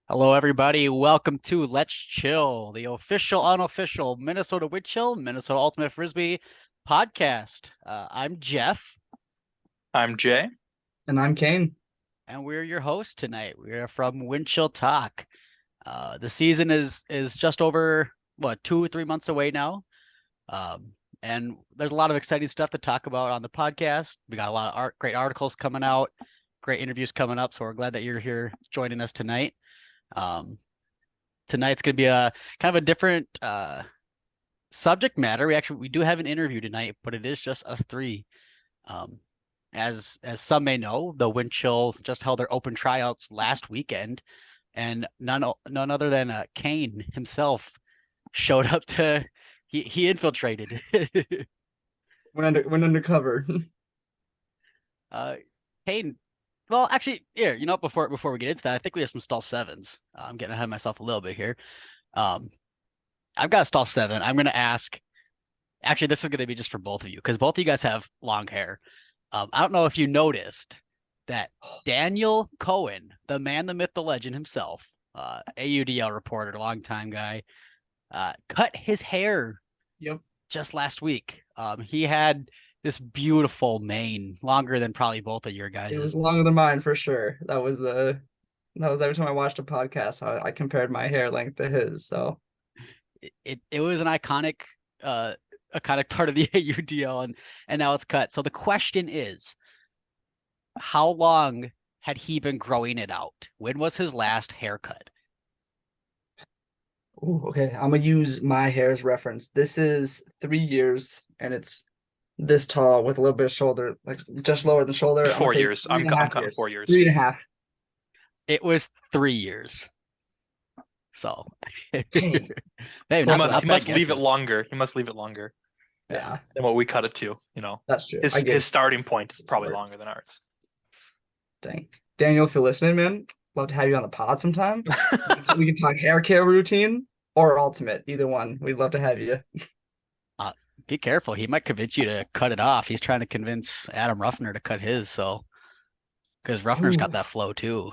Hello, everybody. Welcome to Let's Chill, the official, unofficial Minnesota Wind Chill, Minnesota Ultimate Frisbee podcast. I'm Jeff, I'm Jay. And I'm Caine. and we're your hosts tonight. We're from Wind Chill Talk. The season is just over 2 or 3 months away now, and there's a lot of exciting stuff to talk about on the podcast. We got a lot of great articles coming out, great interviews coming up. So we're glad that you're here joining us tonight. Um, Tonight's going to be a kind of a different subject matter. We do have an interview tonight, but it is just us three. Um, as some may know, the Wind Chill just held their open tryouts last weekend, and none other than Caine himself showed up to. He infiltrated. Went undercover. Caine. Well, actually, here, before we get into that, I think we have some stall sevens. I'm getting ahead of myself a little bit here. I've got a stall seven. I'm going to ask. Actually, this is going to be just for both of you because both of you guys have long hair. I don't know if you noticed that Daniel Cohen, the man, the myth, the legend himself, AUDL reporter, longtime guy, cut his hair. Yep. Just last week. He had this beautiful mane, longer than probably both of your guys. It was longer than mine for sure. That was every time I watched a podcast, I compared my hair length to his. So it was an iconic part of the AUDL, and now it's cut. So the question is, how long had he been growing it out? When was his last haircut? Ooh, okay. I'm gonna use my hair as reference. This is 3 years, and it's this tall with a little bit of shoulder, like just lower than shoulder. I'm gonna 4 years. say three I'm and a half cutting years. 4 years. 3.5. It was 3 years. So Dang. maybe He not must, enough he must bad leave it guesses. longer. He must leave it longer Yeah, than what we cut it to. that's true. His starting point is probably longer than ours. Dang. Daniel, if you're listening, man, love to have you on the pod sometime. We can talk hair care routine or ultimate, either one. We'd love to have you. Be careful. He might convince you to cut it off. He's trying to convince Adam Ruffner to cut his. So, because Ruffner's got that flow too.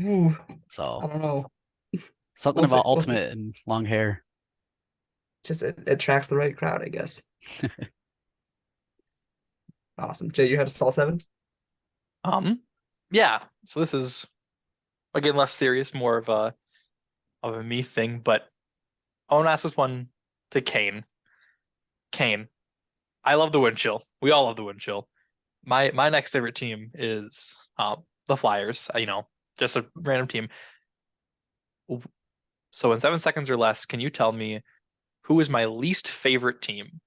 Ooh, So I don't know. something about ultimate and long hair. Just it attracts the right crowd, I guess. Awesome. Jay, you had a stall seven? Yeah. So this is again less serious, more of a me thing. But I want to ask this one to Caine. Caine, I love the Wind Chill. We all love the Wind Chill. My next favorite team is the Flyers. Just a random team. So in 7 seconds or less, can you tell me who is my least favorite team?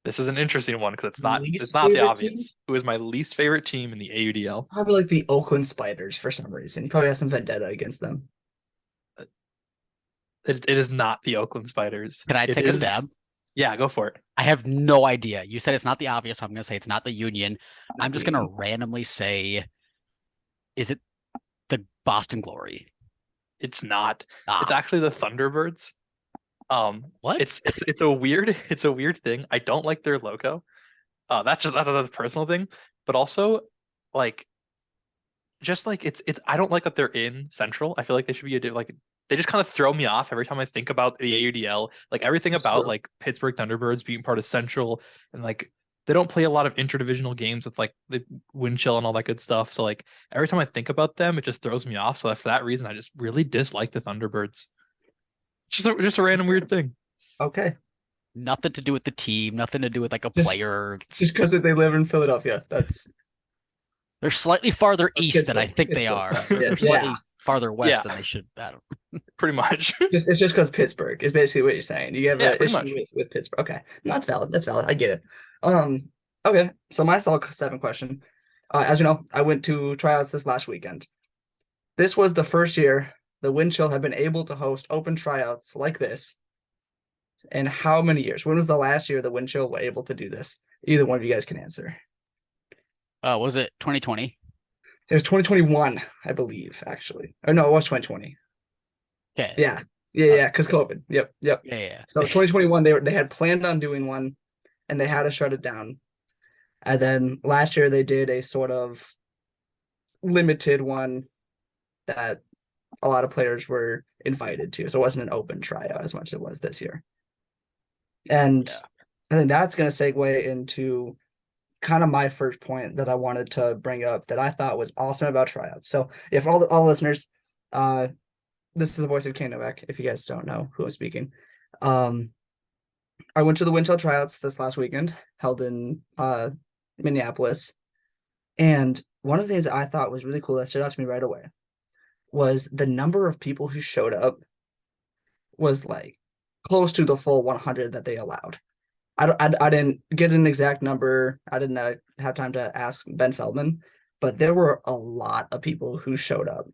This is an interesting one because it's not the obvious. Team? Who is my least favorite team in the AUDL? Probably like the Oakland Spiders for some reason. You probably have some vendetta against them. It is not the Oakland Spiders. Can I take a stab? Yeah, go for it. I have no idea. You said it's not the obvious, so I'm going to say it's not the Union. I'm just going to randomly say, is it the Boston Glory? It's not. It's actually the Thunderbirds. What? It's a weird thing. I don't like their logo. That's just another personal thing, but also like just like it's I don't like that they're in Central. I feel like they should be they just kind of throw me off every time I think about the AUDL. Like everything about like Pittsburgh Thunderbirds being part of Central, and like they don't play a lot of interdivisional games with like the Wind Chill and all that good stuff. So like every time I think about them, it just throws me off. So for that reason, I just really dislike the Thunderbirds. Just a random weird thing. Okay. Nothing to do with the team, nothing to do with like a player. Just because they live in Philadelphia. They're slightly farther east than I think they are. They're slightly farther west than they should. Pretty much. It's just because Pittsburgh is basically what you're saying. You have an issue much. with Pittsburgh. Okay. No, that's valid. That's valid. I get it. Okay. So my stall seven question. As you know, I went to tryouts this last weekend. This was the first year the Wind Chill have been able to host open tryouts like this. And how many years? When was the last year the Wind Chill were able to do this? Either one of you guys can answer. Was it 2020? It was 2021, I believe, actually. Or no, it was 2020. Okay. Yeah, because COVID. Yep. Yeah. So 2021, they had planned on doing one, and they had to shut it down. And then last year they did a sort of limited one that a lot of players were invited to. So it wasn't an open tryout as much as it was this year. And Yeah. I think that's going to segue into kind of my first point that I wanted to bring up that I thought was awesome about tryouts. So if all the listeners, this is the voice of Caine, if you guys don't know who I'm speaking. I went to the Winchell tryouts this last weekend, held in Minneapolis. And one of the things that I thought was really cool that stood out to me right away was the number of people who showed up was like close to the full 100 that they allowed. I didn't get an exact number. I didn't have time to ask Ben Feldman, but there were a lot of people who showed up.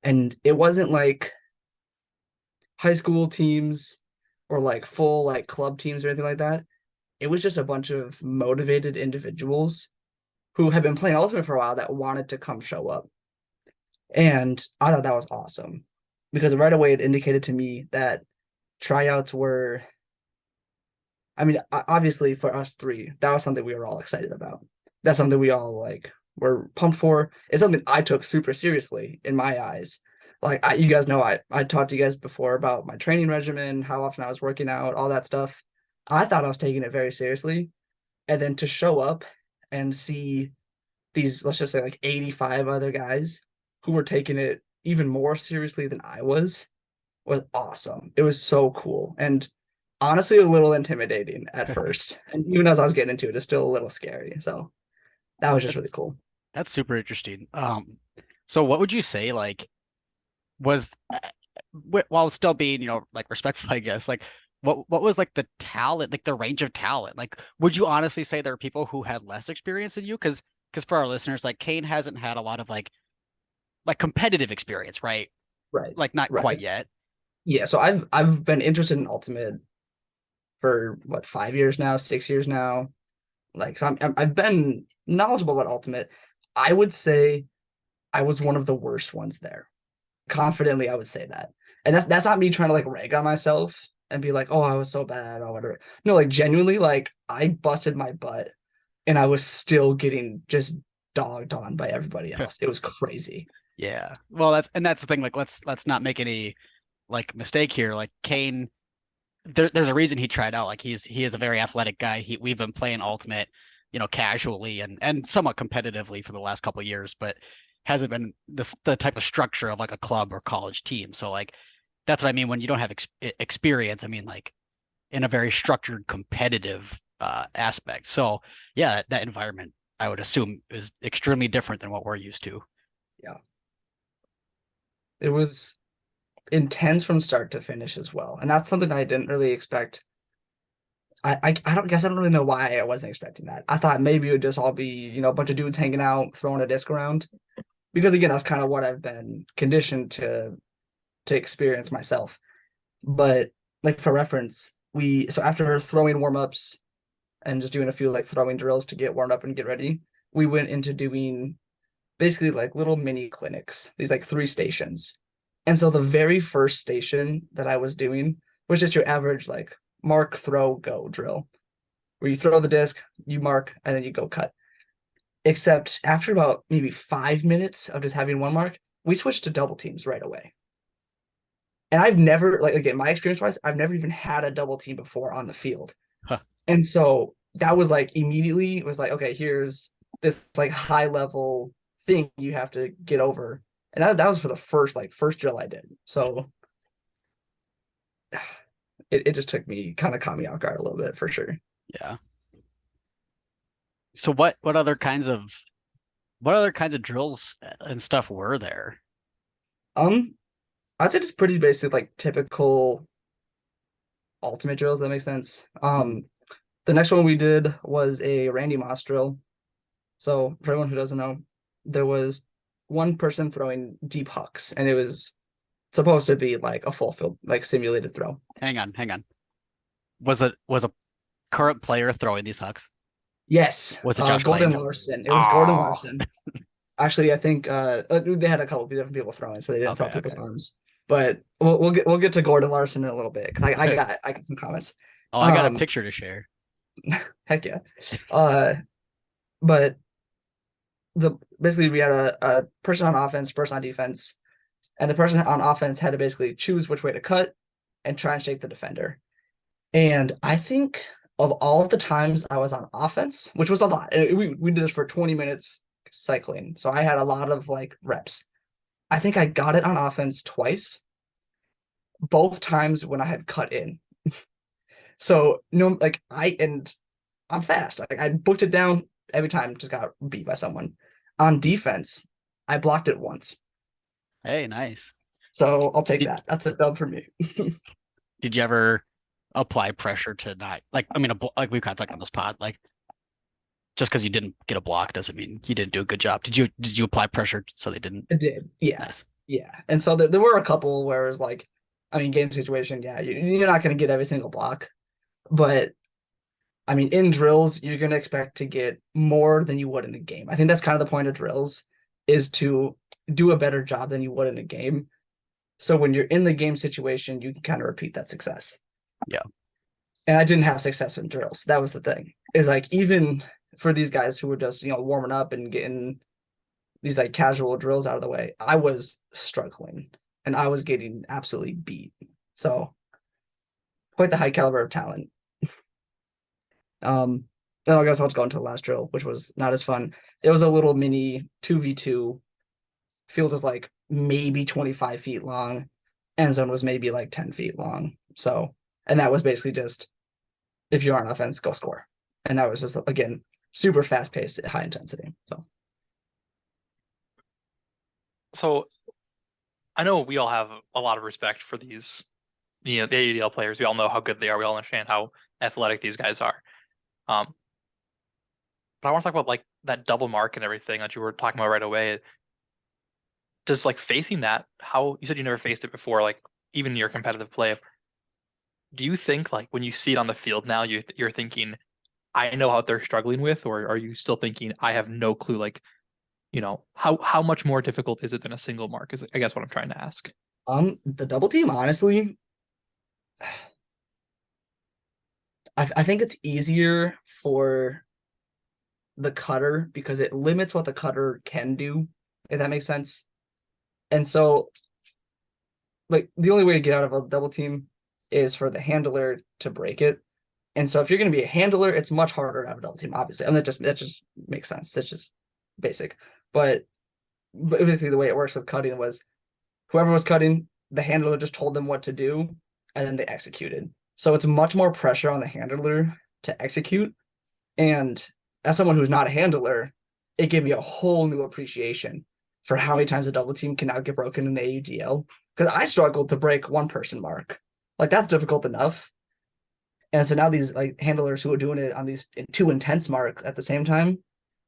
And it wasn't like high school teams or like full like club teams or anything like that. It was just a bunch of motivated individuals who had been playing Ultimate for a while that wanted to come show up. And I thought that was awesome because right away it indicated to me that tryouts were, I mean, obviously for us three, that was something we were all excited about. That's something we all like were pumped for. It's something I took super seriously in my eyes. Like you guys know, I talked to you guys before about my training regimen, how often I was working out, all that stuff. I thought I was taking it very seriously. And then to show up and see these, let's just say like 85 other guys who were taking it even more seriously than I was awesome. It was so cool. And honestly, a little intimidating at first. And even as I was getting into it, it's still a little scary. So that was just really cool. That's super interesting. So what would you say like was while still being, like respectful, I guess, like what was like the talent, like the range of talent? Like, would you honestly say there are people who had less experience than you? Because for our listeners, like Caine hasn't had a lot of like competitive experience, right? Right. Like not Right. quite yet. Yeah. So I've been interested in Ultimate for what, 5 years now, 6 years now. Like, so I've been knowledgeable about Ultimate. I would say I was one of the worst ones there. Confidently, I would say that. And that's not me trying to like rag on myself and be like, oh, I was so bad or whatever. No, like genuinely, like I busted my butt and I was still getting just dogged on by everybody else. It was crazy. Yeah. Well, that's the thing. Like, let's not make any like mistake here. Like Caine, there's a reason he tried out. Like he is a very athletic guy. We've been playing Ultimate, casually and somewhat competitively for the last couple of years, but hasn't been the type of structure of like a club or college team. So like that's what I mean when you don't have experience. I mean like in a very structured competitive aspect. So yeah, that environment I would assume is extremely different than what we're used to. Yeah. It was intense from start to finish as well. And that's something I didn't really expect. I don't really know why I wasn't expecting that. I thought maybe it would just all be, a bunch of dudes hanging out, throwing a disc around. Because again, that's kind of what I've been conditioned to experience myself. But like for reference, so after throwing warm-ups and just doing a few like throwing drills to get warmed up and get ready, we went into doing basically like little mini clinics, these like 3 stations. And so the very first station that I was doing was just your average like mark, throw, go drill, where you throw the disc, you mark, and then you go cut. Except after about maybe 5 minutes of just having one mark, we switched to double teams right away. And I've never, like, again, my experience wise, I've never even had a double team before on the field. Huh. And so that was like immediately, it was like, okay, here's this like high level thing you have to get over. And that was for the first drill I did. So it just kind of caught me off guard a little bit for sure. Yeah. So what other kinds of drills and stuff were there? I'd say just pretty basic, like typical Ultimate drills. That makes sense. The next one we did was a Randy Moss drill. So for everyone who doesn't know, there was one person throwing deep hucks, and it was supposed to be like a full field, like simulated throw. Hang on. Was a current player throwing these hucks? Yes. Was it Josh Gordon Caine? Larson. It was Gordon Larson. Actually, I think they had a couple of different people throwing, so they didn't throw people's arms. But we'll get to Gordon Larson in a little bit because I got some comments. Oh, I got a picture to share. Heck yeah. But basically we had a person on offense, person on defense, And the person on offense had to basically choose which way to cut and try and shake the defender. And I think of all of the times I was on offense, which was a lot, we did this for 20 minutes cycling. So I had a lot of like reps. I think I got it on offense twice, both times when I had cut in. So no, like I'm fast. Like I booked it down every time, just got beat by someone. On defense, I blocked it once. Hey, nice. So I'll take Did, that. That's a dub for me. did you ever apply pressure to not like? I mean, like we've kind of talked on this pod, like just because you didn't get a block doesn't mean you didn't do a good job. Did you apply pressure so they didn't? It did. Yeah. Nice. Yeah. And so there were a couple where it was like, I mean, game situation, yeah, you're not going to get every single block. But I mean, in drills, you're going to expect to get more than you would in a game. I think that's kind of the point of drills is to do a better job than you would in a game. So when you're in the game situation, you can kind of repeat that success. Yeah. And I didn't have success in drills. That was the thing. Is like even for these guys who were just, warming up and getting these like casual drills out of the way, I was struggling and I was getting absolutely beat. So quite the high caliber of talent. Then I guess I'll go into the last drill, which was not as fun. It was a little mini 2v2. Field was like maybe 25 feet long. End zone was maybe like 10 feet long. So, and that was basically just if you're on offense, go score. And that was just, again, super fast paced at high intensity. So I know we all have a lot of respect for these, the AUDL players. We all know how good they are. We all understand how athletic these guys are. But I want to talk about like that double mark and everything that you were talking about right away. Does like facing that, how you said you never faced it before, like even in your competitive play, do you think like when you see it on the field now, you're thinking, I know what they're struggling with, or are you still thinking, I have no clue, like, how much more difficult is it than a single mark is I guess what I'm trying to ask. The double team, honestly, I think it's easier for the cutter because it limits what the cutter can do, if that makes sense. And so, like, the only way to get out of a double team is for the handler to break it. And so, if you're going to be a handler, it's much harder to have a double team, obviously. And that just makes sense. That's just basic. But basically, the way it works with cutting was whoever was cutting, the handler just told them what to do, and then they executed. So it's much more pressure on the handler to execute. And as someone who's not a handler, it gave me a whole new appreciation for how many times a double team can now get broken in the AUDL. Because I struggled to break one person mark. Like that's difficult enough. And so now these like handlers who are doing it on these two intense marks at the same time,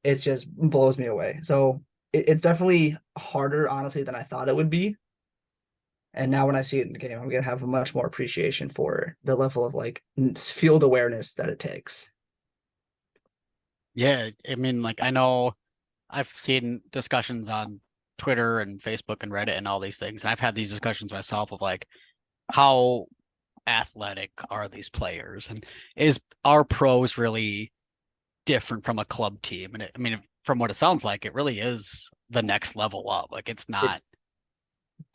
it just blows me away. So it's definitely harder, honestly, than I thought it would be. And now when I see it in the game, I'm gonna have a much more appreciation for the level of like field awareness that it takes. Yeah, I mean, like I know I've seen discussions on Twitter and Facebook and Reddit and all these things. And I've had these discussions myself of like how athletic are these players and is our pros really different from a club team? And I mean, from what it sounds like, it really is the next level up. Like it's not. It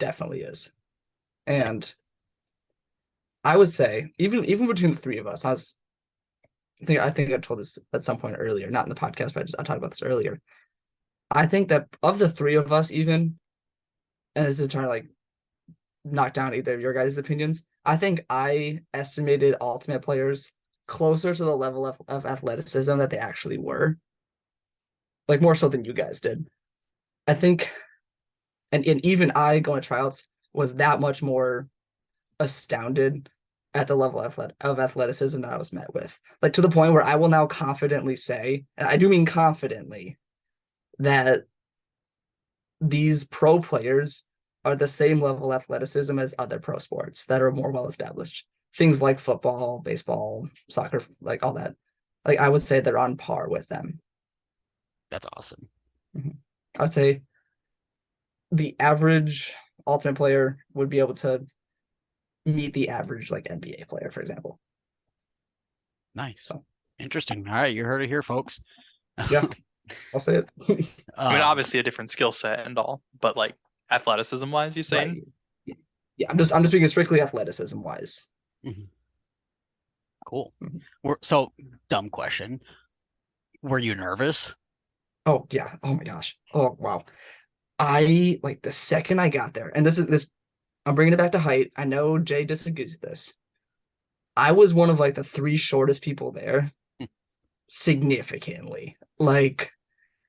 definitely is. And I would say even between the three of us, I think I told this at some point earlier, not in the podcast, but I talked about this earlier. I think that of the three of us, even, and this is trying to like knock down either of your guys' opinions, I think I estimated ultimate players closer to the level of athleticism that they actually were. Like more so than you guys did. I think, and even I going to tryouts was that much more astounded at the level of athleticism that I was met with. Like to the point where I will now confidently say, and I do mean confidently, that these pro players are the same level of athleticism as other pro sports that are more well established. Things like football, baseball, soccer, like all that. Like I would say they're on par with them. That's awesome. Mm-hmm. I would say the average ultimate player would be able to meet the average like NBA player, for example. Nice. So, interesting. All right, you heard it here, folks. Yeah, I'll say it. I mean, obviously a different skill set and all, but like Athleticism wise, you saying? Right. Yeah, I'm just speaking strictly athleticism wise. Mhm. Cool. Mhm. So dumb question. Were you nervous? Oh yeah. Oh my gosh. Oh wow. I like the second I got there, and this. I'm bringing it back to height. I know Jay disagrees with this. I was one of like the three shortest people there, significantly. Like,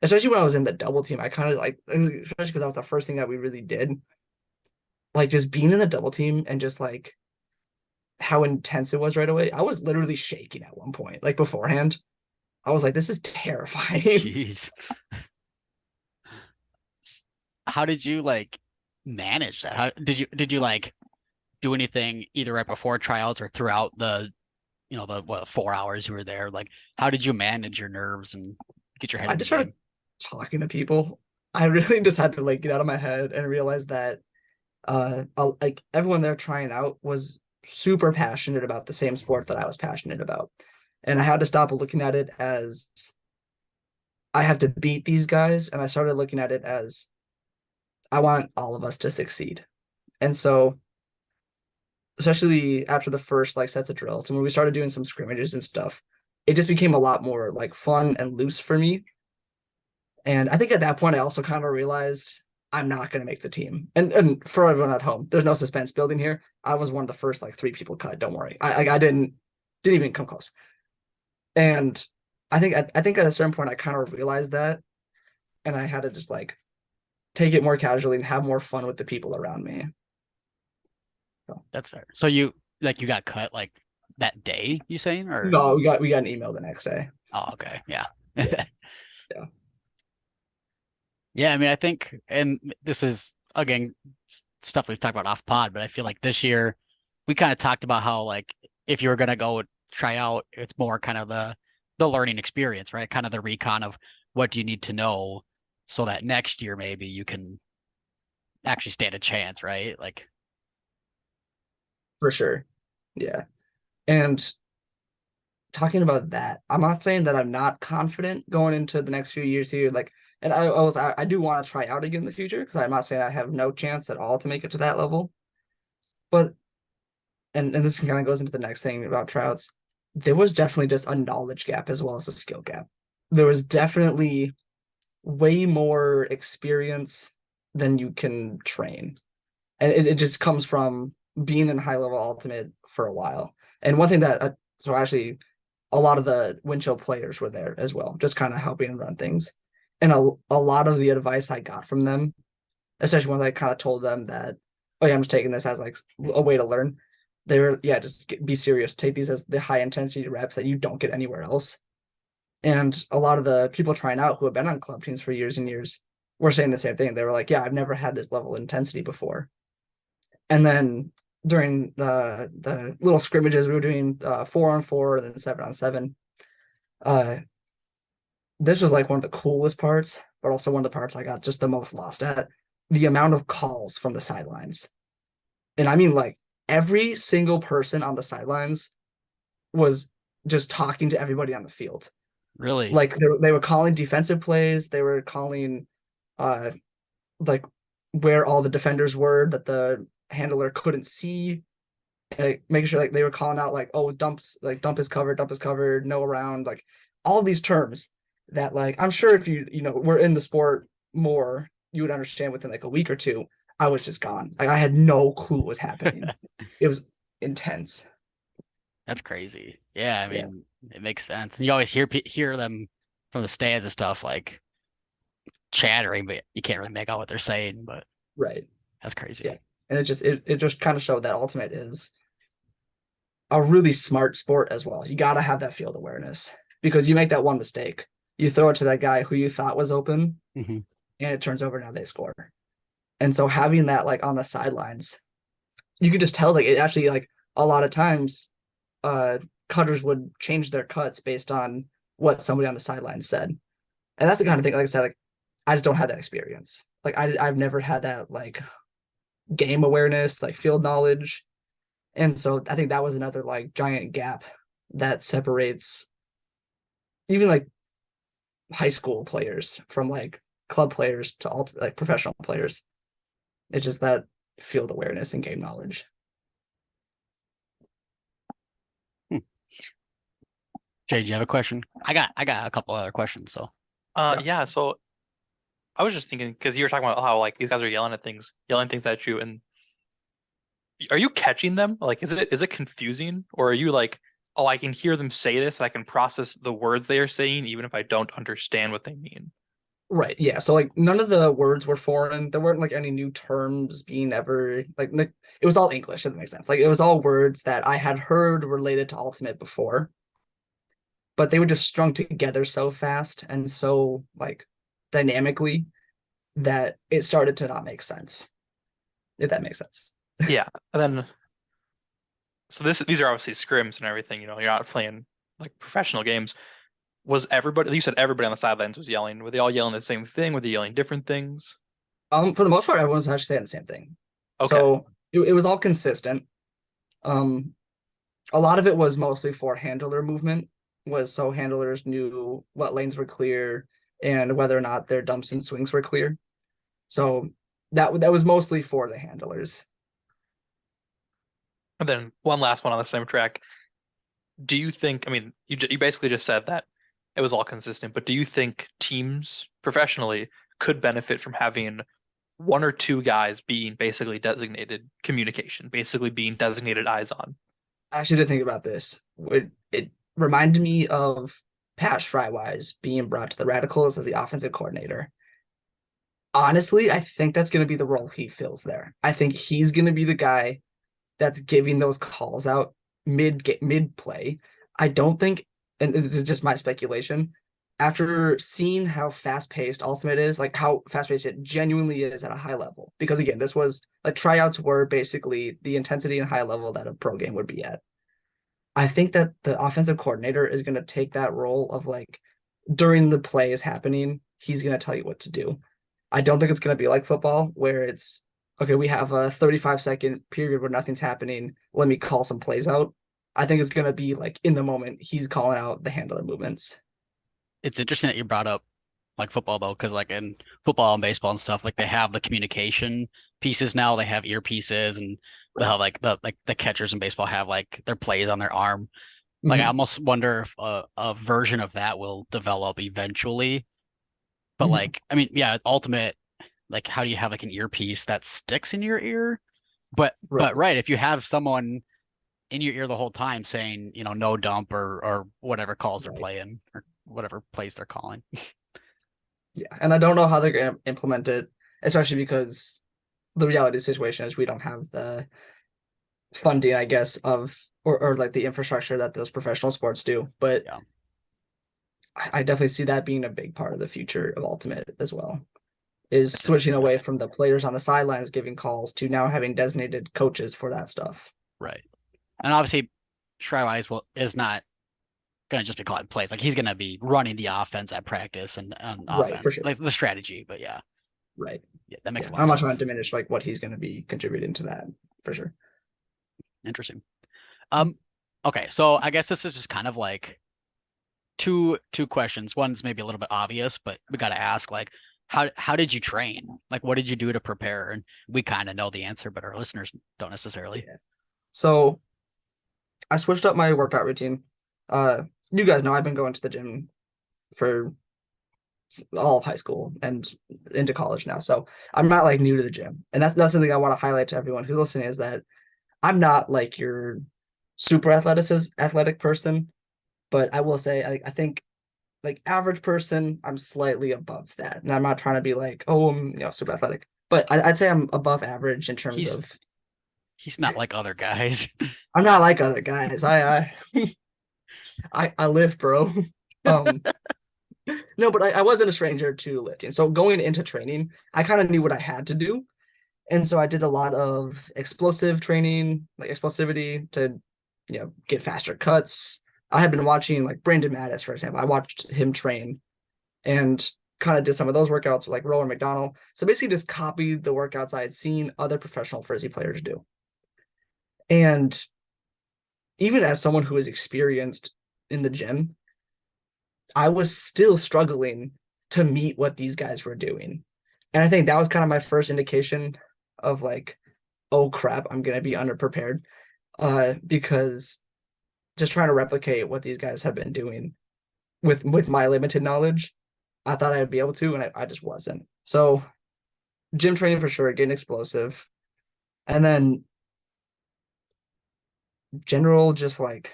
especially when I was in the double team, I kind of like, especially because that was the first thing that we really did. Like, just being in the double team and just like how intense it was right away. I was literally shaking at one point, like beforehand. I was like, this is terrifying. Jeez. How did you like manage that? How did you like do anything either right before tryouts or throughout the 4 hours you were there? Like, how did you manage your nerves and get your head I in the just started game? talking to people. I really just had to like get out of my head and realize that like everyone there trying out was super passionate about the same sport that I was passionate about. And I had to stop looking at it as I have to beat these guys, and I started looking at it as I want all of us to succeed. And so, especially after the first like sets of drills and when we started doing some scrimmages and stuff, it just became a lot more like fun and loose for me. And I think at that point I also kind of realized I'm not going to make the team. And for everyone at home, there's no suspense building here. I was one of the first like three people cut. Don't worry. I didn't even come close. And I think at a certain point I kind of realized that, and I had to just like take it more casually and have more fun with the people around me. So, That's fair. So you got cut like that day, you saying? Or no, we got an email the next day. oh, okay. Yeah. Yeah, yeah, Yeah, I mean, I think, and this is again stuff we've talked about off pod, but I feel like this year we kind of talked about how like if you were gonna go try out, it's more kind of the learning experience, right? Kind of the recon of what do you need to know so that next year maybe you can actually stand a chance, right? Like, for sure. Yeah. And talking about that, I'm not saying that I'm not confident going into the next few years here. Like, and I do want to try out again in the future because I'm not saying I have no chance at all to make it to that level. But and this kind of goes into the next thing about Trouts. There was definitely just a knowledge gap as well as a skill gap. There was definitely way more experience than you can train. And it just comes from being in high level ultimate for a while. And one thing that so actually a lot of the Windchill players were there as well, just kind of helping run things. And a lot of the advice I got from them, especially when I kind of told them that, oh yeah, I'm just taking this as like a way to learn. They were, yeah, be serious. Take these as the high intensity reps that you don't get anywhere else. And a lot of the people trying out who have been on club teams for years and years were saying the same thing. They were like, yeah, I've never had this level of intensity before. And then during the little scrimmages, we were doing 4-on-4 and then 7-on-7. Uh, this was like one of the coolest parts, but also one of the parts I got just the most lost at. The amount of calls from the sidelines. And I mean, like, every single person on the sidelines was just talking to everybody on the field. really? Like they were calling defensive plays, they were calling uh like where all the defenders were that the handler couldn't see, like making sure like they were calling out like, oh, dump is covered, no around, like all these terms that like I'm sure if you were in the sport more, you would understand within like a week or two. I was just gone. Like I had no clue what was happening. It was intense. That's crazy. Yeah, I Yeah, mean, it makes sense. And you always hear them from the stands and stuff like chattering, but you can't really make out what they're saying. But right. that's crazy. Yeah. And it just kind of showed that ultimate is a really smart sport as well. You got to have that field awareness because you make that one mistake, you throw it to that guy who you thought was open, Hmm. and it turns over. Now they score. And so having that like on the sidelines, you could just tell like it actually like a lot of times, uh, cutters would change their cuts based on what somebody on the sidelines said, and that's the kind of thing. Like I said, like I just don't have that experience. Like I've never had that like game awareness, like field knowledge. And so I think that was another like giant gap that separates even like high school players from like club players to ultimate like professional players. It's just that field awareness and game knowledge. Jay, do you have a question? I got a couple other questions. So Yeah. Yeah, so I was just thinking because you were talking about how like these guys are yelling things at you, and are you catching them? Like, is it confusing, or are you like, oh, I can hear them say this, and I can process the words they are saying, even if I don't understand what they mean? Right. Yeah. So like none of the words were foreign. There weren't like any new terms being ever like it was all English, if that makes sense. Like it was all words that I had heard related to Ultimate before, but they were just strung together so fast and so like dynamically that it started to not make sense. If that makes sense. Yeah, and then so these are obviously scrims and everything. You're not playing like professional games. Was everybody? You said everybody on the sidelines was yelling. Were they all yelling the same thing? Were they yelling different things? For the most part, everyone's actually saying the same thing. Okay. So it was all consistent. Um, a lot of it was mostly for handler movement, was so handlers knew what lanes were clear and whether or not their dumps and swings were clear. So that was mostly for the handlers. And then one last one on the same track. Do you think, I mean, you basically just said that it was all consistent, but do you think teams professionally could benefit from having one or two guys being basically designated communication, basically being designated eyes on? I actually didn't think about this. It reminded me of Pat Shrywise being brought to the Radicals as the offensive coordinator. Honestly, I think that's going to be the role he fills there. I think he's going to be the guy that's giving those calls out mid play. I don't think, and this is just my speculation, after seeing how fast paced Ultimate is, like how fast paced it genuinely is at a high level. Because again, this was like tryouts were basically the intensity and high level that a pro game would be at. I think that the offensive coordinator is going to take that role of like during the play is happening, he's going to tell you what to do. I don't think it's going to be like football where it's okay, we have a 35-second period where nothing's happening. Let me call some plays out. I think it's going to be like in the moment, he's calling out the handler movements. it's interesting that you brought up like football though, because like in football and baseball and stuff, like they have the communication pieces now. They have earpieces, and they Right. have like the catchers in baseball have like their plays on their arm. Like I Mm-hmm. almost wonder if a version of that will develop eventually. But Mm-hmm. like, I mean, yeah, it's ultimate. Like, how do you have like an earpiece that sticks in your ear? But Right. right, if you have someone in your ear the whole time saying, no dump or whatever calls they're Right. playing or whatever plays they're calling. Yeah. And I don't know how they're going to implement it, especially because the reality situation is we don't have the funding, I guess, of or like the infrastructure that those professional sports do. But Yeah, I definitely see that being a big part of the future of Ultimate as well. Is it's switching away interesting. from the players on the sidelines giving calls to now having designated coaches for that stuff. Right. And obviously, Shrywise is not gonna just be calling plays. Like he's gonna be running the offense at practice and on Right, for offense, sure. like the strategy. But yeah, Right. yeah, that makes Yeah. a lot I'm of not trying to sense. diminish like what he's going to be contributing to that for sure. Interesting. Um, okay, so I guess this is just kind of like two questions. One's maybe a little bit obvious, but we got to ask like how did you train? Like what did you do to prepare? And we kind of know the answer, but our listeners don't necessarily. Yeah. So I switched up my workout routine. You guys know I've been going to the gym for all of high school and into college now. So I'm not like new to the gym. And that's something I want to highlight to everyone who's listening is that I'm not like your super athletic person, but I will say I think like average person, I'm slightly above that. And I'm not trying to be like, oh, I'm super athletic. But I'd say I'm above average in terms He's of he's not like other guys. I'm not like other guys. I lift, bro. Um no, but I wasn't a stranger to lifting. So going into training, I kind of knew what I had to do. And so I did a lot of explosive training, like explosivity to, get faster cuts. I had been watching like Brandon Mattis, for example. I watched him train and kind of did some of those workouts like Rowan McDonald. So basically just copied the workouts I had seen other professional Frisbee players do. And even as someone who is experienced in the gym, I was still struggling to meet what these guys were doing. And I think that was kind of my first indication of like, oh crap, I'm gonna be underprepared. Because just trying to replicate what these guys have been doing with my limited knowledge, I thought I'd be able to, and I just wasn't. So gym training for sure, getting explosive. And then general just like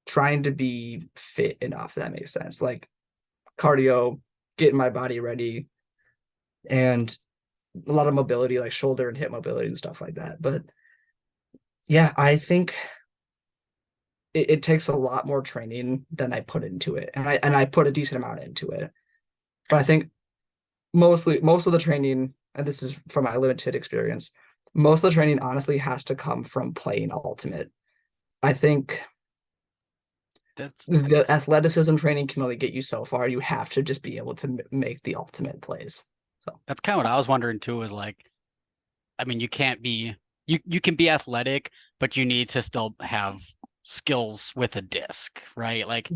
trying to be fit enough, if that makes sense. Like cardio, getting my body ready, and a lot of mobility, like shoulder and hip mobility and stuff like that. But yeah, I think it takes a lot more training than I put into it. And I put a decent amount into it. But I think most of the training, and this is from my limited experience, most of the training honestly has to come from playing Ultimate. I think the athleticism training can only get you so far. You have to just be able to make the Ultimate plays. So That's kind of what I was wondering too, is like, I mean, you can't be you can be athletic, but you need to still have skills with a disc, right? Like,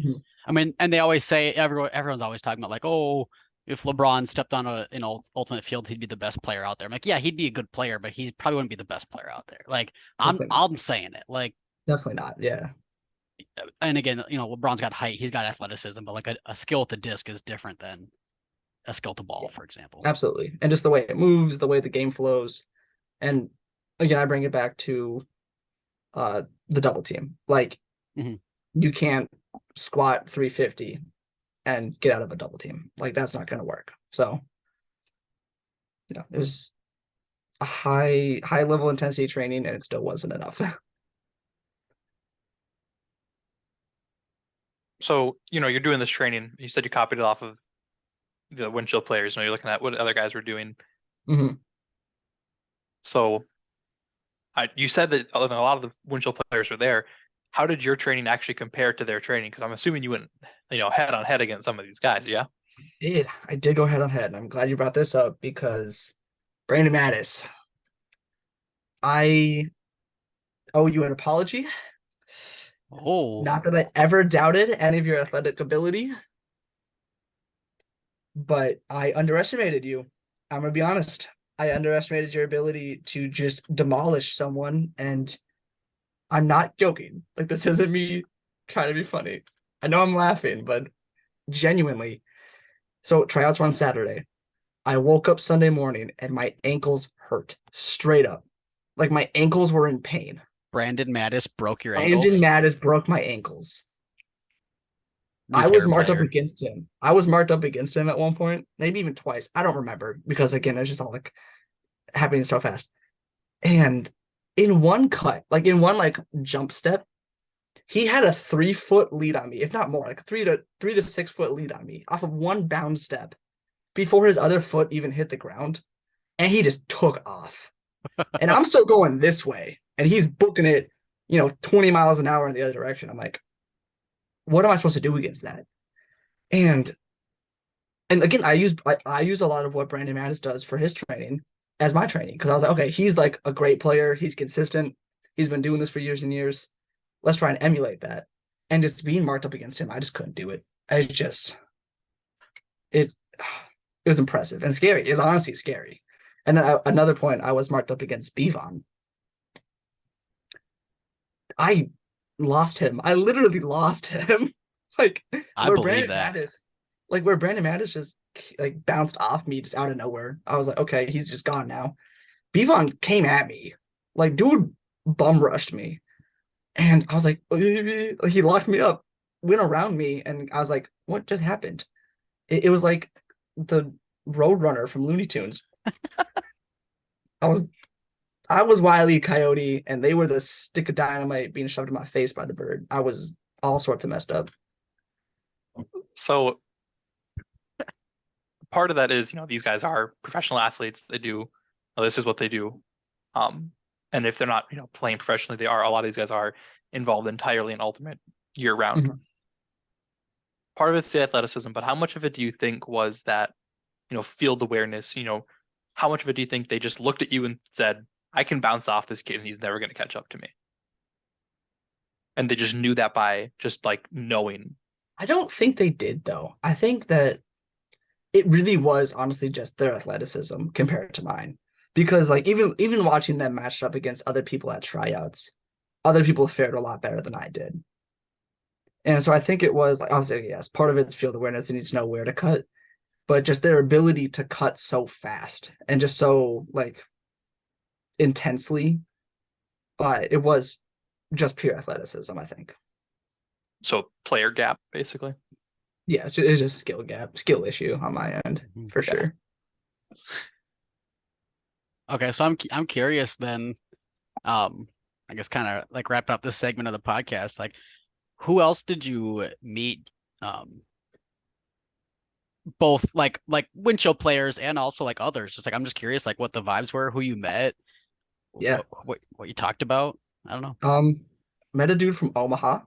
I mean, and they always say everyone's always talking about like, oh, if LeBron stepped on an ultimate field, he'd be the best player out there. I'm like, yeah, he'd be a good player, but he probably wouldn't be the best player out there. Like, I'm saying it. Like, definitely not. Yeah. And again, LeBron's got height, he's got athleticism, but like a skill with the disc is different than a skill to ball, for example. Absolutely. And just the way it moves, the way the game flows. And again, I bring it back to the double team. Like you can't squat 350 and get out of a double team. Like that's not going to work. So it was a high level intensity training, and it still wasn't enough. So, you're doing this training. You said you copied it off of the Windchill players. You're looking at what other guys were doing. So you said that a lot of the Windchill players were there. How did your training actually compare to their training? Because I'm assuming you went, head on head against some of these guys, yeah? I did go head on head. I'm glad you brought this up because Brandon Mattis, I owe you an apology. Oh, not that I ever doubted any of your athletic ability, but I underestimated you. I'm gonna be honest. I underestimated your ability to just demolish someone, and I'm not joking. Like, this isn't me trying to be funny. I know I'm laughing, but genuinely. So tryouts were on Saturday. I woke up Sunday morning and my ankles hurt straight up. Like my ankles were in pain. Brandon Mattis broke your ankles? Brandon Mattis broke my ankles. New I was marked player. up against him. I was marked up against him at one point, maybe even twice. I don't remember because again, it's just all like happening so fast. And in one cut, like in one like jump step, he had a 3-foot lead on me, if not more, like 3 to 6 foot lead on me off of one bound step before his other foot even hit the ground. And he just took off. And I'm still going this way. And he's booking it, 20 miles an hour in the other direction. I'm like, what am I supposed to do against that? And again, I use a lot of what Brandon Mattis does for his training as my training, because I was like, okay, he's like a great player. He's consistent. He's been doing this for years and years. Let's try and emulate that. And just being marked up against him, I just couldn't do it. It was impressive and scary. It was honestly scary. And then another point, I was marked up against Bevon. I lost him. I literally lost him. Like I believe that. Where Brandon Mattis just like bounced off me just out of nowhere. I was like, okay, he's just gone now. Bevon came at me. Like, dude bum rushed me. And I was like, he locked me up, went around me, and I was like, what just happened? It was like the Roadrunner from Looney Tunes. I was Wile E. Coyote, and they were the stick of dynamite being shoved in my face by the bird. I was all sorts of messed up. So part of that is, these guys are professional athletes. They do, this is what they do. And if they're not, playing professionally, a lot of these guys are involved entirely in Ultimate year round. Part of it's the athleticism, but how much of it do you think was that, field awareness? How much of it do you think they just looked at you and said, I can bounce off this kid and he's never going to catch up to me? And they just knew that by just like knowing. I don't think they did, though. I think that it really was honestly just their athleticism compared to mine. because like even watching them matched up against other people at tryouts, other people fared a lot better than I did. And so I think it was like obviously yes, part of it's field awareness. They need to know where to cut, but just their ability to cut so fast and just so like intensely. It was just pure athleticism, I think. So player gap, basically. Yeah, it's just skill gap, skill issue on my end for sure. Okay, so I'm curious then. I guess kind of like wrapping up this segment of the podcast. Like, who else did you meet? Both like Winchell players and also like others. Just like I'm just curious, like what the vibes were, who you met, Yeah. what you talked about. I don't know. Met a dude from Omaha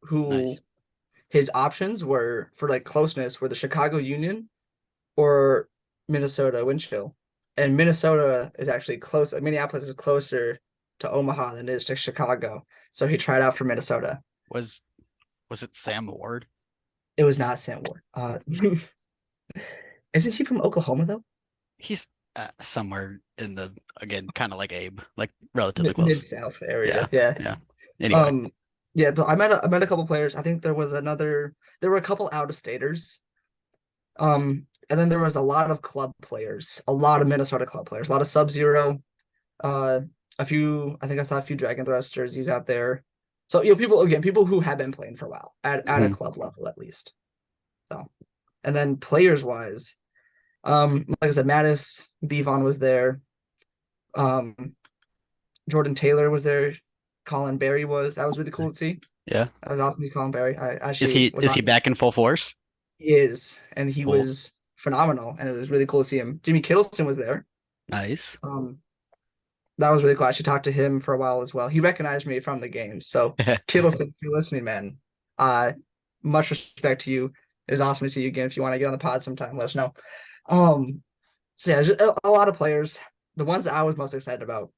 who Nice. his options were for like closeness were the Chicago Union or Minnesota Winchell. And Minnesota is actually close. Minneapolis is closer to Omaha than it is to Chicago. So he tried out for Minnesota. Was it Sam Ward? It was not Sam Ward. Isn't he from Oklahoma though? He's somewhere in the again kind of like Abe, like relatively Mid close. South Yeah, area. Yeah. yeah. Anyway, Yeah, but I met a couple players. I think there were a couple out of staters. And then there was a lot of club players, a lot of Minnesota club players, a lot of Sub-Zero, a few, I think I saw a few Dragon Thrust jerseys out there. So, people who have been playing for a while at a club level at least. So, and then players wise, like I said, Mattis, Bevon was there. Jordan Taylor was there. Colin Berry was. That was really cool to see. yeah. That was awesome to see Colin Berry. I Is actually was he on. back in full force? He is, and he Cool. was phenomenal, and it was really cool to see him. Jimmy Kittleson was there. Nice. That was really cool. I actually talked to him for a while as well. He recognized me from the game. So Kittleson, if you're listening, man, much respect to you. It was awesome to see you again. If you want to get on the pod sometime, let us know. So yeah, just a lot of players. The ones that I was most excited about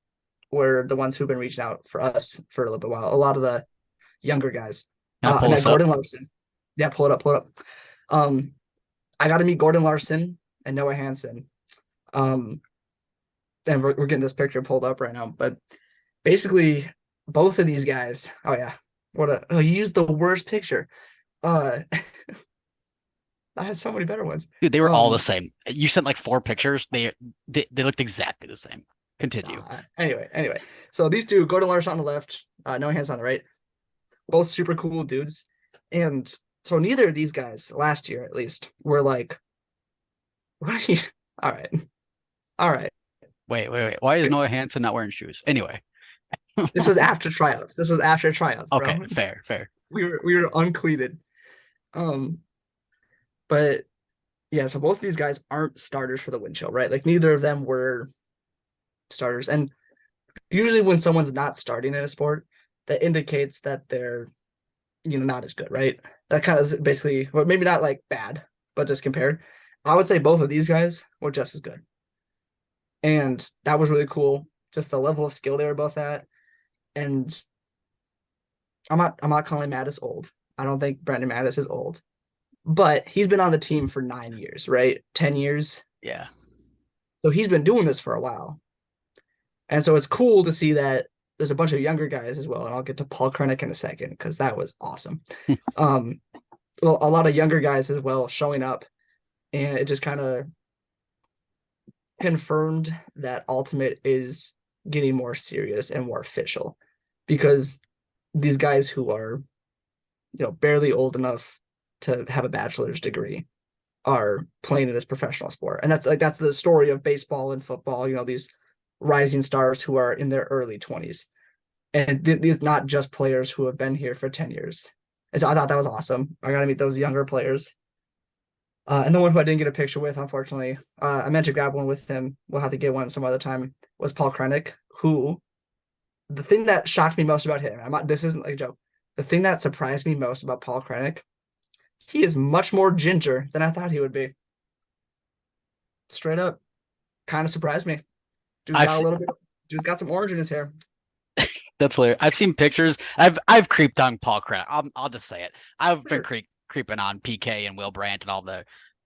were the ones who've been reaching out for us for a little bit while. A lot of the younger guys. Can I I pull met this up? Gordon Larson. Yeah, pull it up. I got to meet Gordon Larson and Noah Hansen. And we're getting this picture pulled up right now. But basically, both of these guys. Oh yeah, you used the worst picture. I had so many better ones. Dude, they were all the same. You sent like 4 pictures. They looked exactly the same. Continue. Anyway. So these two, Gordon Larson on the left, Noah Hansen on the right. Both super cool dudes. And so neither of these guys, last year at least, were like, what are you? All right. Wait. Why is Noah Hansen not wearing shoes? Anyway. This was after tryouts. Bro. Okay, fair. We were uncleated. But yeah, so both of these guys aren't starters for the Winchell, right? Like neither of them were starters. And usually when someone's not starting in a sport, that indicates that they're not as good, right? That kind of is basically, well, maybe not like bad, but just compared. I would say both of these guys were just as good. And that was really cool. Just the level of skill they were both at. And I'm not calling Mattis old. I don't think Brandon Mattis is old. But he's been on the team for 9 years, right? 10 years. Yeah. So he's been doing this for a while. And so it's cool to see that there's a bunch of younger guys as well. And I'll get to Paul Krennic in a second because that was awesome. Well, a lot of younger guys as well showing up. And it just kind of confirmed that Ultimate is getting more serious and more official because these guys who are, barely old enough to have a bachelor's degree are playing in this professional sport. And that's the story of baseball and football, these rising stars who are in their early 20s. And these not just players who have been here for 10 years. And so I thought that was awesome. I got to meet those younger players. And the one who I didn't get a picture with, unfortunately, I meant to grab one with him. We'll have to get one some other time, was Paul Krennic, who the thing that shocked me most about him, this isn't like a joke. The thing that surprised me most about Paul Krennic, he is much more ginger than I thought he would be. Straight up, kind of surprised me. Dude's got some orange in his hair. That's hilarious. I've seen pictures. I've creeped on Paul Krennic. I'll just say it. I've been creeping on PK and Will Brandt and all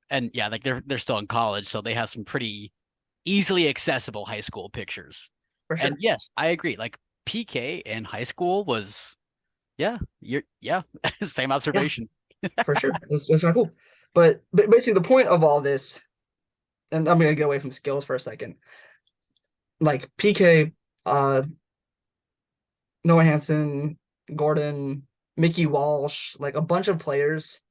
and yeah, like they're still in college, so they have some pretty easily accessible high school pictures. For sure. And yes, I agree. Like PK in high school was, yeah, same Yeah, observation. for sure. It's not cool. But basically the point of all this, and I'm gonna get away from skills for a second. Like PK, Noah Hansen, Gordon, Mickey Walsh, like a bunch of players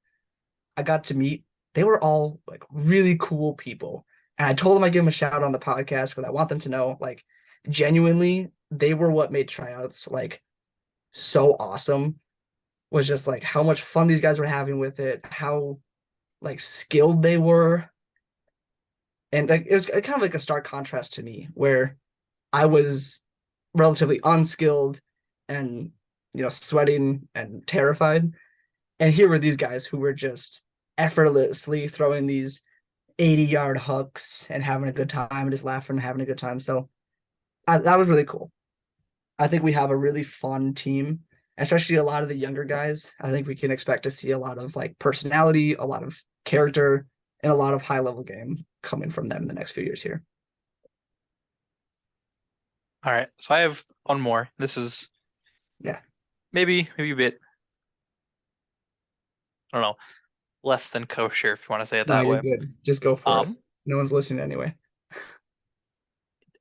I got to meet. They were all like really cool people. And I told them I'd give them a shout on the podcast because I want them to know, like, genuinely, they were what made tryouts like so awesome. Was just like how much fun these guys were having with it, how like skilled they were. And like it was kind of like a stark contrast to me where I was relatively unskilled and sweating and terrified. And here were these guys who were just effortlessly throwing these 80-yard hooks and having a good time and just laughing and having a good time. So that was really cool. I think we have a really fun team, especially a lot of the younger guys. I think we can expect to see a lot of like personality, a lot of character, and a lot of high level game coming from them in the next few years here. All right, so I have one more. This is maybe a bit, I don't know, less than kosher, if you want to say it that way. You're good. Just go for it. No one's listening anyway.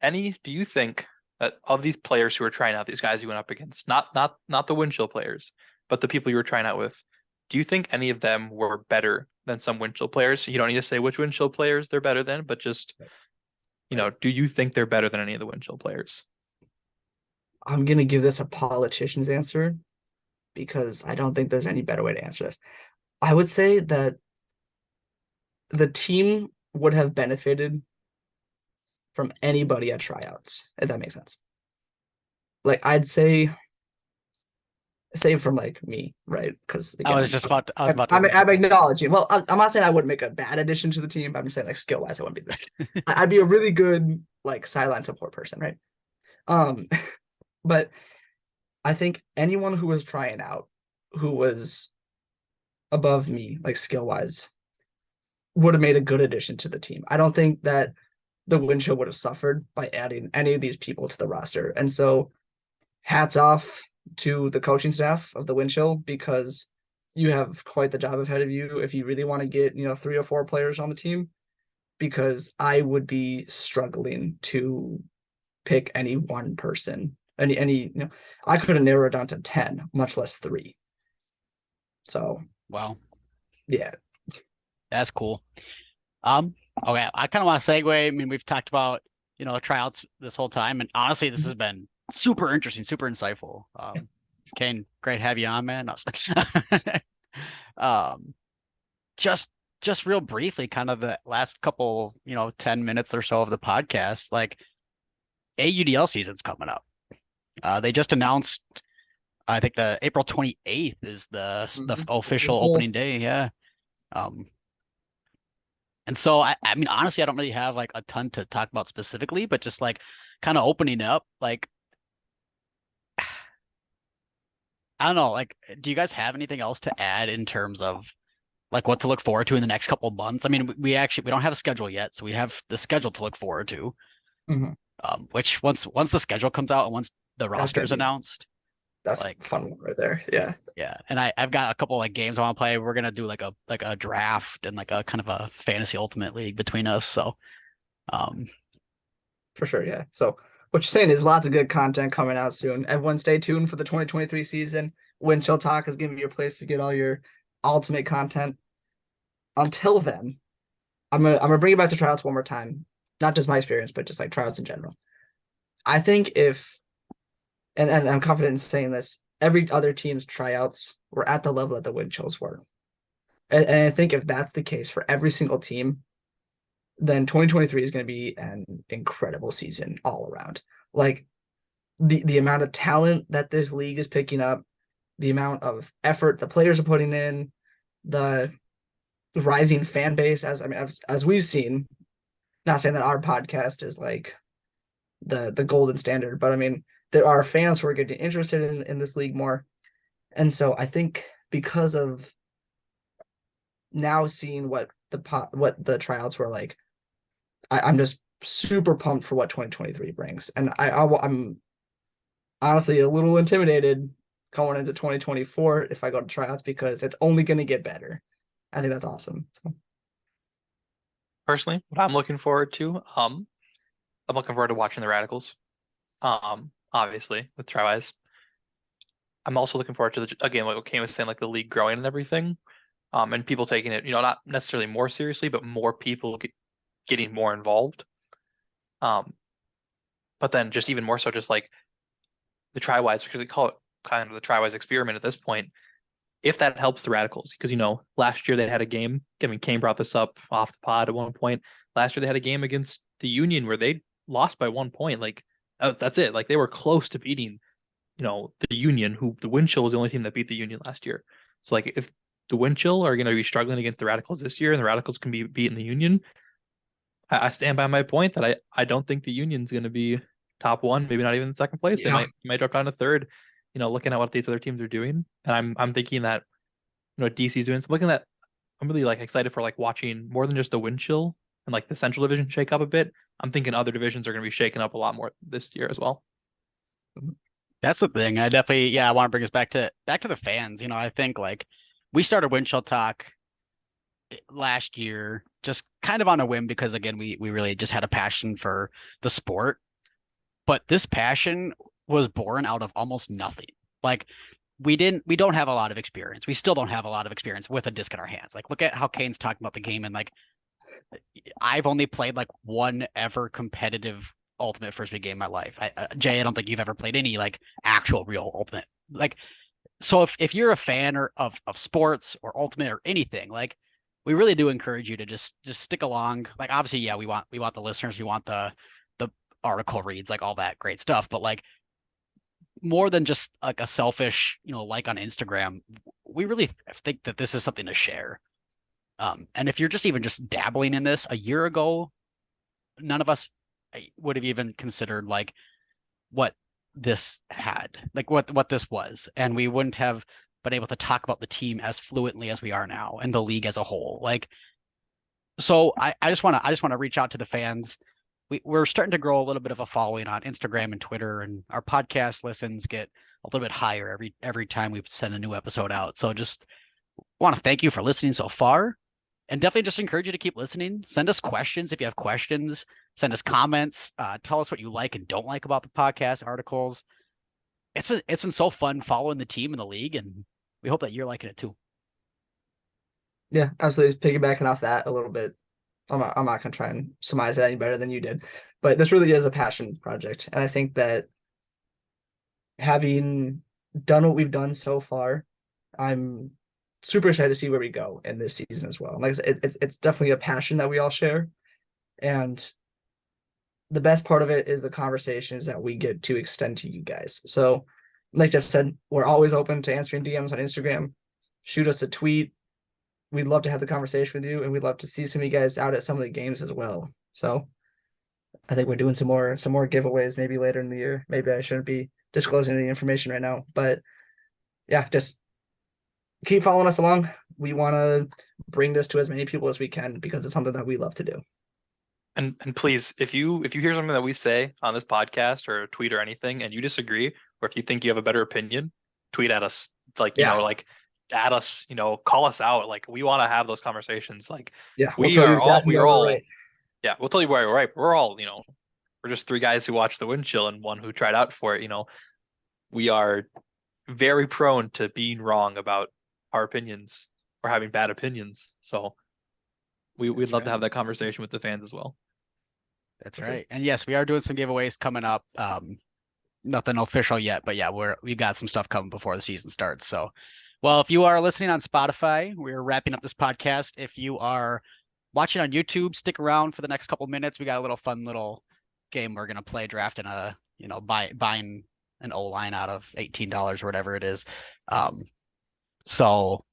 Do you think that of these players who are trying out, these guys you went up against, not the Winchell players, but the people you were trying out with, do you think any of them were better than some Winchell players? You don't need to say which Winchell players they're better than, but just, do you think they're better than any of the Winchell players? I'm going to give this a politician's answer because I don't think there's any better way to answer this. I would say that the team would have benefited from anybody at tryouts, if that makes sense. Like I'd say, save from like me, right? Because I'm acknowledging. Well, I'm not saying I wouldn't make a bad addition to the team, but I'm just saying like skill wise, I wouldn't be the best. I'd be a really good like sideline support person, right? But I think anyone who was trying out, who was above me, like skill wise, would have made a good addition to the team. I don't think that the Winchell would have suffered by adding any of these people to the roster. And so hats off to the coaching staff of the Winchell because you have quite the job ahead of you if you really want to get, 3 or 4 players on the team, because I would be struggling to pick any one person. I couldn't narrow it down to 10, much less 3. So, wow. Yeah. That's cool. Okay, I kind of want to segue. I mean, we've talked about, tryouts this whole time, and honestly, this has been super interesting, super insightful. Caine, great to have you on, man. Just real briefly, kind of the last couple, 10 minutes or so of the podcast, like AUDL season's coming up. They just announced, I think the April 28th is the official opening day. Yeah. And so I mean, honestly, I don't really have like a ton to talk about specifically, but just like kind of opening up, like, I don't know, like, do you guys have anything else to add in terms of like what to look forward to in the next couple of months? I mean, we don't have a schedule yet, so we have the schedule to look forward to. Which once the schedule comes out and once the roster is announced, that's like fun one right there. Yeah. Yeah. And I've got a couple like games I want to play. We're gonna do like a draft and like a kind of a fantasy ultimate league between us. So for sure, yeah. So what you're saying is lots of good content coming out soon. Everyone stay tuned for the 2023 season. Winchell Talk is giving you a place to get all your ultimate content. Until then, I'm gonna bring it back to tryouts one more time. Not just my experience, but just like tryouts in general. I think and I'm confident in saying this, every other team's tryouts were at the level that the Winchills were. And I think if that's the case for every single team, then 2023 is going to be an incredible season all around. Like the amount of talent that this league is picking up, the amount of effort the players are putting in, the rising fan base, as we've seen. Not saying that our podcast is like the golden standard, but I mean there are fans who are getting interested in this league more. And so I think because of now seeing what the tryouts were like, I'm just super pumped for what 2023 brings. And I'm honestly a little intimidated going into 2024 if I go to tryouts because it's only going to get better. I think that's awesome. So. Personally, what I'm looking forward to, I'm looking forward to watching the Radicals. Obviously with Tryouts. I'm also looking forward to again, like what Caine was saying, like the league growing and everything. And people taking it, not necessarily more seriously, but more people getting more involved. But then just even more so, just like the Tryouts, because we call it kind of the Tryouts experiment at this point. If that helps the Radicals, because last year they had a game. I mean, Caine brought this up off the pod at one point. Last year they had a game against the Union where they lost by 1 point. Like that's it. Like they were close to beating, the Union, who the Wind Chill was the only team that beat the Union last year. So like if the Wind Chill are going to be struggling against the Radicals this year, and the Radicals can be beating the Union, I stand by my point that I don't think the Union's going to be top one, maybe not even in second place. Yeah. They might drop down to third. Looking at what these other teams are doing, and I'm thinking that DC's doing. So I'm really like excited for like watching more than just the Wind Chill and like the Central Division shake up a bit. I'm thinking other divisions are going to be shaken up a lot more this year as well. That's the thing. I definitely, I want to bring us back to the fans. I think like we started Wind Chill Talk last year just kind of on a whim because again we really just had a passion for the sport, but this passion was born out of almost nothing. Like we don't have a lot of experience. We still don't have a lot of experience with a disc in our hands. Like look at how Caine's talking about the game, and like I've only played like one ever competitive ultimate Frisbee game in my life. Jay, I don't think you've ever played any like actual real ultimate. Like so if you're a fan of sports or ultimate or anything, like we really do encourage you to just stick along. Like obviously, yeah, we want the listeners, we want the article reads, like all that great stuff, but like more than just like a selfish, like on Instagram, we really think that this is something to share. And if you're just even just dabbling in this a year ago, none of us would have even considered like what this had, like what this was, and we wouldn't have been able to talk about the team as fluently as we are now and the league as a whole. Like, so I just want to reach out to the fans. We're starting to grow a little bit of a following on Instagram and Twitter, and our podcast listens get a little bit higher every time we send a new episode out. So just want to thank you for listening so far, and definitely just encourage you to keep listening. Send us questions if you have questions. Send us comments. Tell us what you like and don't like about the podcast, articles. It's been so fun following the team in the league, and we hope that you're liking it too. Yeah, absolutely. Piggybacking off that a little bit. I'm not gonna try and surmise it any better than you did, but this really is a passion project, and I think that having done what we've done so far, I'm super excited to see where we go in this season as well. Like I said, it's definitely a passion that we all share, and the best part of it is the conversations that we get to extend to you guys. So, like Jeff said, we're always open to answering DMs on Instagram. Shoot us a tweet. We'd love to have the conversation with you, and we'd love to see some of you guys out at some of the games as well. So I think we're doing some more giveaways maybe later in the year. Maybe I shouldn't be disclosing any information right now, but yeah, just keep following us along. We want to bring this to as many people as we can because it's something that we love to do. And please, if you hear something that we say on this podcast or a tweet or anything, and you disagree, or if you think you have a better opinion, tweet at us. Like like at us, call us out. Like we want to have those conversations. Like we'll tell you exactly we are all right. Yeah, we'll tell you why we're right. We're all, we're just three guys who watched the Wind Chill and one who tried out for it. We are very prone to being wrong about our opinions or having bad opinions. So we'd love to have that conversation with the fans as well. That's right. And yes, we are doing some giveaways coming up. Nothing official yet, but yeah, we've got some stuff coming before the season starts. So, well, if you are listening on Spotify, we're wrapping up this podcast. If you are watching on YouTube, stick around for the next couple minutes. We got a little fun little game we're gonna play, drafting buying an O-line out of $18 or whatever it is. So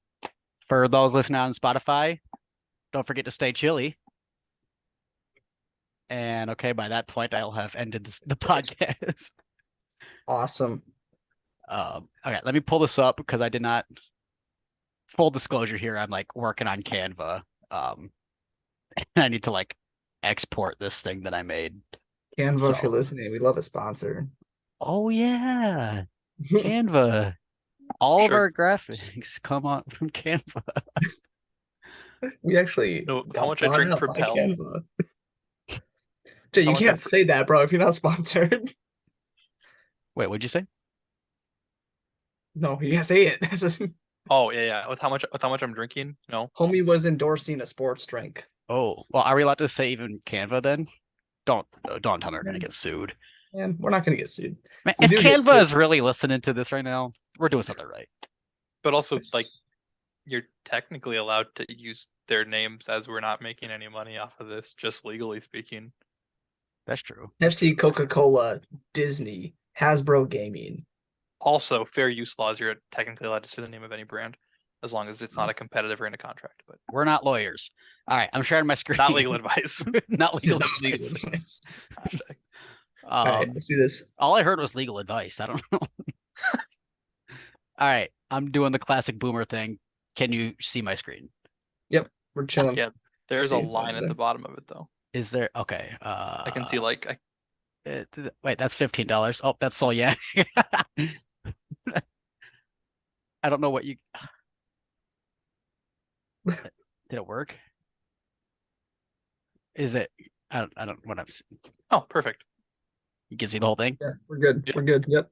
for those listening on Spotify, don't forget to stay chilly. And okay, by that point, I'll have ended the podcast. Awesome. Okay, let me pull this up because I did not. Full disclosure here, I'm like working on Canva. I need to like export this thing that I made. Canva, if you're So, listening, we love a sponsor. oh yeah, Canva. All of Sure. our graphics come on from Canva. We actually No, how got much I bought drink out by Propel. Canva. Jay, How you much can't say that, bro, if you're not sponsored. Wait, what'd you say? No, you can't say it. This is- Oh yeah. With how much I'm drinking? No. Homie was endorsing a sports drink. Oh, well, are we allowed to say even Canva then? Don't tell me we're gonna get sued. Man, we're not gonna get sued. Man, We if do get Canva is sued. really listening to this right now, we're doing something right. But also, like, you're technically allowed to use their names as we're not making any money off of this, just legally speaking. That's true. Pepsi, Coca-Cola, Disney, Hasbro Gaming. Also, fair use laws, you're technically allowed to say the name of any brand as long as it's not a competitive or in a contract. But We're not lawyers. All right, I'm sharing my screen. not legal advice. Not This is legal not advice. legal advice. Hashtag. All right, let's do this. All I heard was legal advice. I don't know. All right, I'm doing the classic boomer thing. Can you see my screen? We're chilling. Yeah, there's a See, it's line over at there. the bottom of it though. Is there? Okay. I can see like Wait, that's $15. Oh, that's so yeah. I don't know what you. Did it work? Is it? I don't. What I'm. oh, perfect. You can see the whole thing. Yeah, we're good. Yep. We're good. Yep.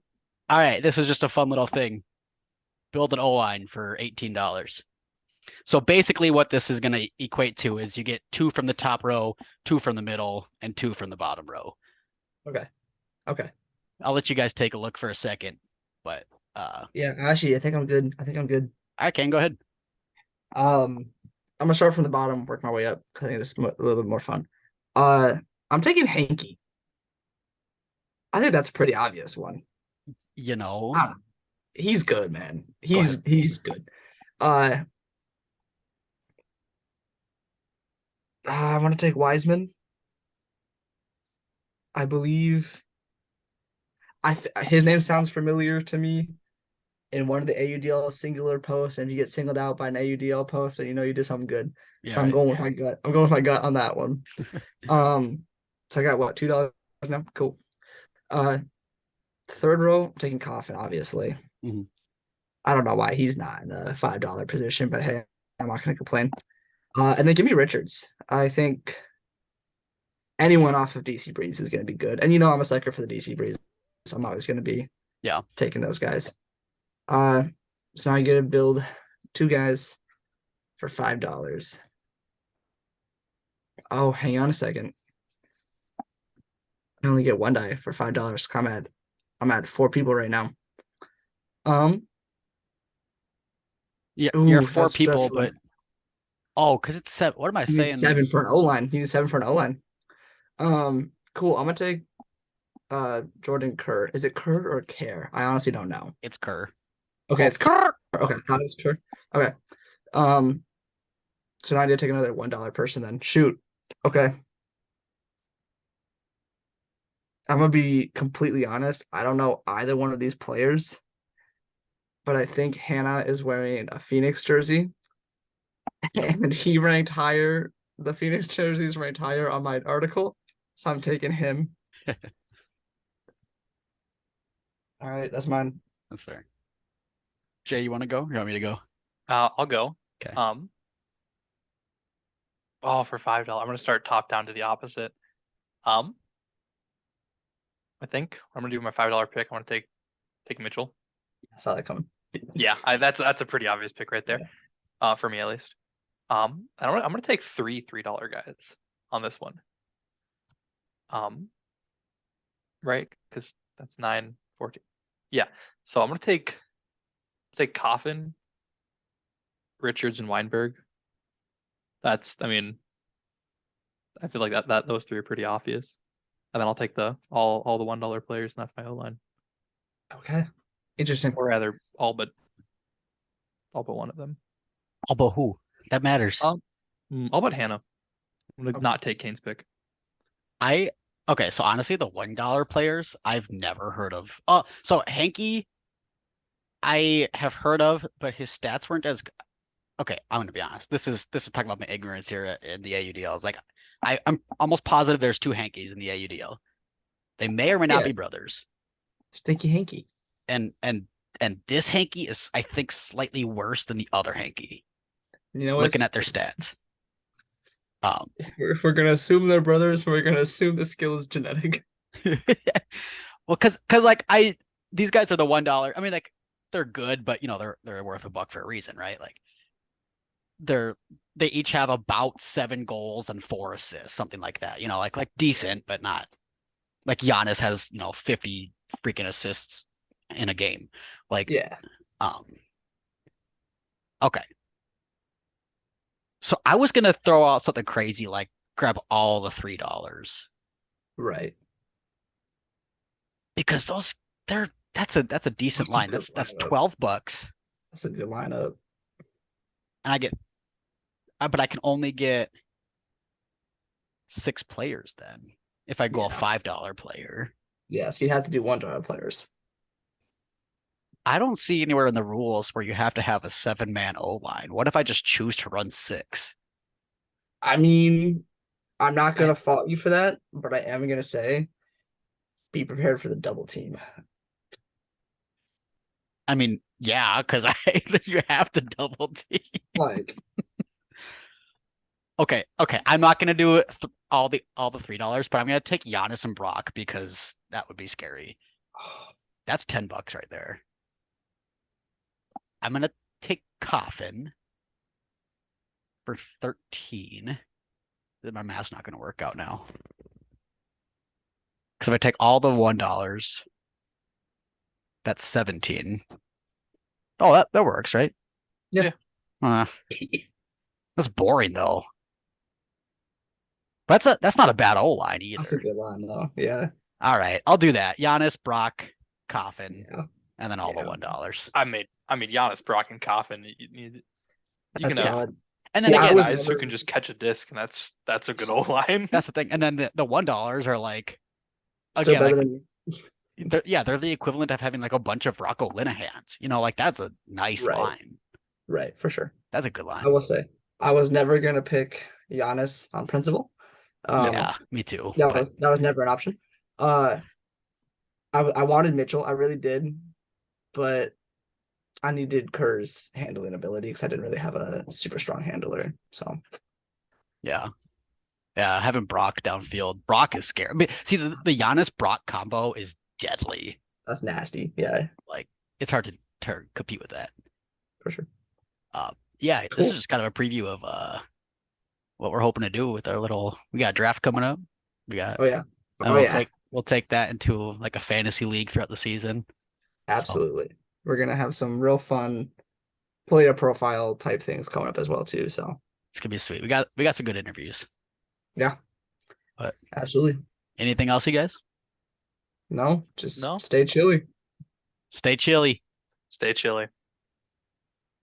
All right, this is just a fun little thing. Build an O line for $18. So basically, what this is going to equate to is you get 2 from the top row, 2 from the middle, and 2 from the bottom row. Okay. Okay. I'll let you guys take a look for a second, but Yeah, actually, I think I'm good. I think I'm good. I can go ahead. I'm gonna start from the bottom, work my way up because I think it's a little bit more fun. I'm taking Hanky. I think that's a pretty obvious one. You know, I don't know. He's good, man. Go He's good. I want to take Wiseman. I believe his name sounds familiar to me in one of the AUDL singular posts, and you get singled out by an AUDL post, and you know you did something good. yeah, So I'm right. going with my gut. I'm going with my gut on that one. So I got what, $2 now? Cool. Third row, I'm taking Coffin, obviously. Mhm. I don't know why he's not in a $5 position, but hey, I'm not gonna complain. And then give me Richards. I think anyone off of DC Breeze is gonna be good. And you know I'm a sucker for the DC Breeze. So I'm always gonna be taking those guys. So now I get to build 2 guys for $5. Oh, hang on a second. I only get 1 die for $5. I'm at 4 people right now. Yeah, Ooh, you're 4 that's people, stressful. but because it's 7. What am I You need saying? 7 for an O line. You need 7 for an O line. Cool. I'm gonna take Jordan Kerr. Is it Kerr or Care? I honestly don't know. It's Kerr. Okay, it's Kerr. Okay, thought it's Kerr. Okay. So now I need to take another $1 person then. Shoot. Okay. I'm gonna be completely honest. I don't know either one of these players, but I think Hannah is wearing a Phoenix jersey, and he ranked higher. The Phoenix jerseys ranked higher on my article, so I'm taking him. All right, that's mine. That's fair. Jay, you want to go? You want me to go? I'll go. Okay. Oh, for $5, I'm gonna start top down to the opposite. I think I'm gonna do my $5 pick. I want to take Mitchell. I saw that coming. Yeah, that's a pretty obvious pick right there. For me at least. I'm gonna take 3 $3 guys on this one. Right, because that's 9, 14. Yeah, so I'm gonna take Coffin, Richards, and Weinberg. I feel like that those 3 are pretty obvious. And then I'll take all the $1 players, and that's my O line. Okay, interesting. Or rather, all but one of them. All but who? That matters. All but Hannah. I'm gonna Okay. not take Caine's pick. Okay, so honestly, the $1 players I've never heard of. So Hanky, I have heard of, but his stats weren't as. Okay, I'm gonna be honest. This is talking about my ignorance here in the AUDLs. Like, I'm almost positive there's two hankies in the AUDL. They may or may not Yeah. be brothers. Stinky hanky. And this hanky is, I think, slightly worse than the other hanky. You know what? Looking at their stats. If we're gonna assume they're brothers, we're gonna assume the skill is genetic. Well, because like these guys are the $1. I mean, like they're good, but they're worth $1 for a reason, right? Like they each have about 7 goals and 4 assists, something like that. Like decent, but not like Giannis has 50 freaking assists in a game. Like Yeah. Okay. So I was gonna throw out something crazy like grab all the $3 Right. because that's a decent That's a line. good That's lineup. $12, That's a good lineup. and but I can only get 6 players then if I go a Yeah. $5 player. Yeah, so you have to do $1 players. I don't see anywhere in the rules where you have to have a 7-man O line. What if I just choose to run 6? I mean, I'm not gonna fault you for that, but I am gonna say be prepared for the double team. I mean, yeah, because you have to double team. Like, Okay, I'm not gonna do all the $3, but I'm gonna take Giannis and Brock because that would be scary. That's $10 right there. I'm gonna take Coffin for 13. My math's not gonna work out now. Because if I take all the $1, that's 17. Oh, that works, right? Yeah. That's boring though. But that's not a bad O line either. That's a good line though. Yeah. All right, I'll do that. Giannis, Brock, Coffin, Yeah. and then all the $1. I mean, Giannis, Brock, and Coffin. You can That's have solid. And See, then I again, was guys who never- can just catch a disc, and that's a good old line. that's the thing. And then the $1 are like, still again, better like, than they're the equivalent of having like a bunch of Rocco Linehans. Like that's a nice Right. line. right, for sure. That's a good line. I will say I was never gonna pick Giannis on principle. Yeah, me too. That But was never an option. I wanted Mitchell, I really did, but I needed Kerr's handling ability because I didn't really have a super strong handler. So yeah, having Brock downfield, Brock is scary. I mean, see, the Giannis Brock combo is deadly. that's nasty. Yeah, Like it's hard to compete with that. for sure. Yeah, Cool. this is just kind of a preview of what we're hoping to do with our little. We got a draft coming up. We got. Oh yeah. And Oh yeah. we'll take that into like a fantasy league throughout the season. Absolutely. We're gonna have some real fun player profile type things coming up as well too. So It's gonna be sweet. We got some good interviews. yeah. But Absolutely. anything else, you guys? No, just No. stay chilly. Stay chilly. Stay chilly.